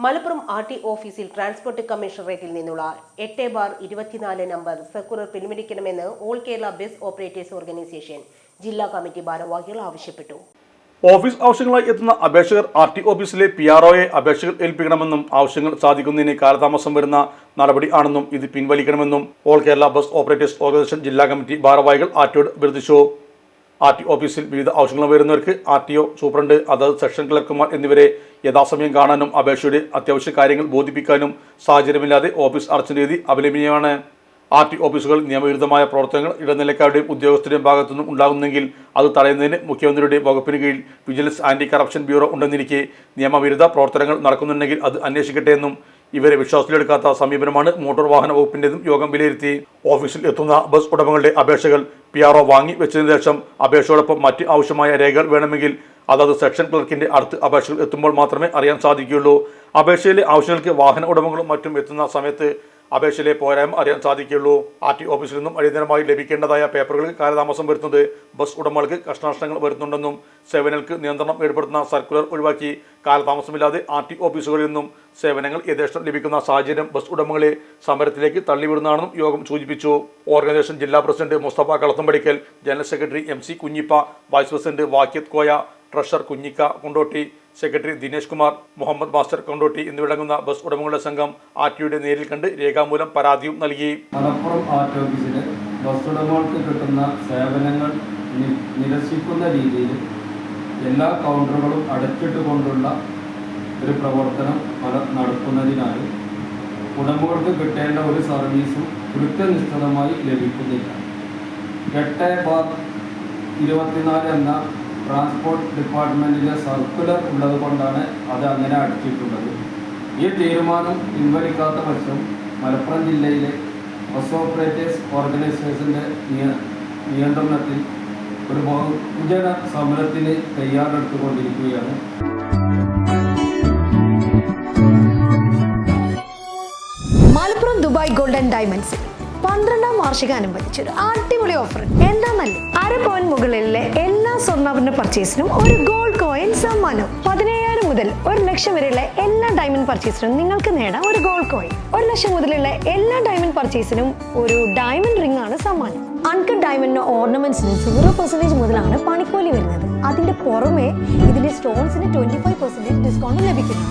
Malappuram RT ഓഫീസിൽ transport കമ്മീഷണറേറ്റിൽ നിന്നുള്ള 8/24 number circular പിൻവലിക്കണമെന്ന് all Kerala bus operators organisation ജില്ലാ കമ്മിറ്റി ഭാരവാഹികൾ ആവശ്യപ്പെട്ടു. ഓഫീസ് ആവശ്യങ്ങളായി എത്തുന്ന അപേക്ഷകർ RT ഓഫീസിലെ PROയെ അപേക്ഷകൾ ഏൽപ്പിക്കണമെന്നും ആവശ്യങ്ങൾ സാധിക്കുന്നതിന് കാലതാമസം വരുന്ന നടപടി ആണെന്നും ഇത് പിൻവലിക്കണമെന്നും all Kerala bus operators organisation ജില്ലാ കമ്മിറ്റി ഭാരവാഹികൾ RTOയോട് അഭ്യർത്ഥിച്ചു. RT ഓഫീസിൽ വിവിധ ആവശ്യങ്ങൾ വരുന്നവർക്ക് RTO സൂപ്രണ്ട്, അതത് സെക്ഷൻ ക്ലർക്കുമാർ എന്നിവരെ യഥാസമയം കാണാനും അപേക്ഷയുടെ അത്യാവശ്യ കാര്യങ്ങൾ ബോധിപ്പിക്കാനും സാഹചര്യമില്ലാതെ ഓഫീസ് അടച്ച രീതി അപലപനീയമാണ്. RT ഓഫീസുകൾ നിയമവിരുദ്ധമായ പ്രവർത്തനങ്ങൾ ഇടനിലക്കാരുടെയും ഉദ്യോഗസ്ഥരുടെയും ഭാഗത്തുനിന്നും ഉണ്ടാകുന്നെങ്കിൽ അത് തടയുന്നതിന് മുഖ്യമന്ത്രിയുടെ വകുപ്പിന് കീഴിൽ വിജിലൻസ് ആന്റി കറപ്ഷൻ ബ്യൂറോ ഉണ്ടെന്നിരിക്കെ നിയമവിരുദ്ധ പ്രവർത്തനങ്ങൾ നടക്കുന്നുണ്ടെങ്കിൽ അത് അന്വേഷിക്കട്ടെ എന്നും ഇവരെ വിശ്വാസത്തിലെടുക്കാത്ത സമീപനമാണ് മോട്ടോർ വാഹന വകുപ്പിന്റേതും യോഗം വിലയിരുത്തി. ഓഫീസിൽ എത്തുന്ന ബസ് ഉടമകളുടെ അപേക്ഷകൾ PRO വാങ്ങി വെച്ചതിനു ശേഷം അപേക്ഷയോടൊപ്പം മറ്റ് ആവശ്യമായ രേഖകൾ വേണമെങ്കിൽ അതത് സെക്ഷൻ ക്ലർക്കിന്റെ അടുത്ത് അപേക്ഷകൾ എത്തുമ്പോൾ മാത്രമേ അറിയാൻ സാധിക്കുകയുള്ളൂ. അപേക്ഷയിലെ ആവശ്യങ്ങൾക്ക് വാഹന ഉടമകളും മറ്റും എത്തുന്ന സമയത്ത് അപേക്ഷയിലെ പോരായ്മ അറിയാൻ സാധിക്കുകയുള്ളൂ. RT ഓഫീസിൽ നിന്നും അടിയന്തരമായി ലഭിക്കേണ്ടതായ പേപ്പറുകൾക്ക് കാലതാമസം വരുന്നത് ബസ് ഉടമകൾക്ക് കഷ്ടനഷ്ടങ്ങൾ വരുന്നുണ്ടെന്നും സേവനങ്ങൾക്ക് നിയന്ത്രണം ഏർപ്പെടുത്തുന്ന സർക്കുലർ ഒഴിവാക്കി കാലതാമസമില്ലാതെ RT ഓഫീസുകളിൽ നിന്നും സേവനങ്ങൾ യഥേഷ്ടം ലഭിക്കുന്ന സാഹചര്യം ബസ് ഉടമകളെ സമരത്തിലേക്ക് തള്ളിവിടുന്നതാണെന്നും യോഗം സൂചിപ്പിച്ചു. ഓർഗനൈസേഷൻ ജില്ലാ president Mustafa Kalathumpadikkal, general secretary MC Kunhippa, vice president Vakyath Koya, treasurer Kunhikka Kondotty, secretary Dinesh Kumar, Muhammad master Kondotty എന്നിവരടങ്ങുന്ന ബസ് ഉടമകളുടെ സംഘം RTOയുടെ നേരിൽ കണ്ട് രേഖാമൂലം പരാതിയും നൽകി. മലപ്പുറം RT ഓഫീസിലെ ബസ് ഉടമകൾക്ക് കിട്ടുന്ന സേവനങ്ങൾ നിരസിക്കുന്ന രീതിയിൽ എല്ലാ കൗണ്ടറുകളും അടച്ചിട്ടുകൊണ്ടുള്ള ഒരു പ്രവർത്തനം നടത്തുന്നതിനാൽ ഉടമകൾക്ക് കിട്ടേണ്ട ഒരു സർവീസും കൃത്യനിഷ്ഠിതമായി ലഭിക്കുന്നില്ല. 8/24 എന്ന ട്രാൻസ്പോർട്ട് ഡിപ്പാർട്ട്മെൻറ്റിലെ സർക്കുലർ ഉള്ളത് കൊണ്ടാണ് അത് അങ്ങനെ അടച്ചിട്ടുള്ളത്. ഈ തീരുമാനം പിൻവലിക്കാത്ത പക്ഷം മലപ്പുറം ജില്ലയിലെ ബസ് ഓപ്പറേറ്റേഴ്സ് ഓർഗനൈസേഷൻ്റെ നിയന്ത്രണത്തിൽ ഒരു ബഹുജന സമരത്തിന് തയ്യാറെടുത്തുകൊണ്ടിരിക്കുകയാണ്. മലപ്പുറം ദുബായ് ഗോൾഡൻ ഡയമണ്ട്സിൽ 12ാം വാർഷികാനുബന്ധിച്ച് ഒരു അടിപൊളി ഓഫർ. എന്താണെന്നല്ലേ, 1/2 പവൻ മുകളിലെ എല്ലാ സ്വർണ്ണാഭരണ പർച്ചേസിനും ഒരു ഗോൾഡ് കോയിൻ സമ്മാനം. 17,000 മുതൽ 1 ലക്ഷം വരെയുള്ള എല്ലാ ഡയമണ്ട് പർച്ചേസിനും നിങ്ങൾക്ക് നേടാം ഒരു ഗോൾഡ് കോയിൻ. 1 ലക്ഷം മുതലുള്ള എല്ലാ ഡയമണ്ട് പർച്ചേസിനും ഒരു ഡയമണ്ട് റിംഗ് ആണ് സമ്മാനം. അൺകട്ട് ഡയമണ്ടിന് ഓർണമെന്റ്സിന് 0% മുതലാണ് പണിക്കൂലി വരുന്നത്. അതിന്റെ പുറമെ ഇതിന്റെ സ്റ്റോൺസിന് 25% ഡിസ്കൗണ്ട് ലഭിക്കുന്നു.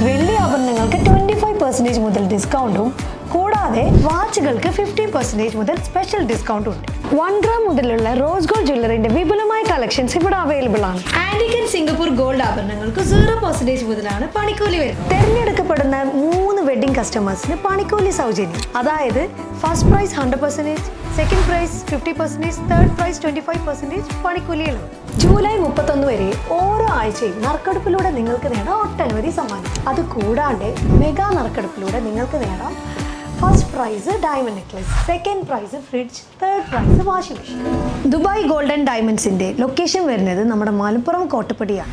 വെള്ളി ആഭരണങ്ങൾക്ക് 25% മുതൽ ഡിസ്കൗണ്ടും കൂടാതെ വാച്ചുകൾക്ക് 50% മുതൽ സ്പെഷ്യൽ ഡിസ്കൗണ്ടും ഉണ്ട്. 1 ഗ്രാം മുതലുള്ള റോസ് ഗോൾഡ് ജ്വല്ലറിന്റെ വിപുലമായ കളക്ഷൻസ് ഇവിടെ അവൈലബിൾ ആണ്. ആന്റിക് ആൻഡ് സിംഗപ്പൂർ ഗോൾഡ് ആഭരണങ്ങൾക്ക് 0% മുതലാണ് പണിക്കൂലി വരുന്നത്. തിരഞ്ഞെടുക്കപ്പെടുന്ന 3 വെഡിംഗ് കസ്റ്റമേഴ്സിന് പണിക്കൂലി സൗജന്യം. അതായത് first prize 100%, second prize 50%, third prize 25% പണിക്കൂലിയിലാണ്. ജൂലൈ 31 വരെ ഓരോ ആഴ്ചയും നറുക്കെടുപ്പിലൂടെ നിങ്ങൾക്ക് നേടാം ഒട്ടനവധി സമ്മാനം. അത് കൂടാണ്ട് മെഗാ നറുക്കെടുപ്പിലൂടെ നിങ്ങൾക്ക് നേടാം first prize diamond necklace, second prize fridge, third prize washing machine. Dubai golden ഡയമണ്ട്സിന്റെ ലൊക്കേഷൻ വരുന്നത് നമ്മുടെ മലപ്പുറം കോട്ടപ്പടിയാണ്.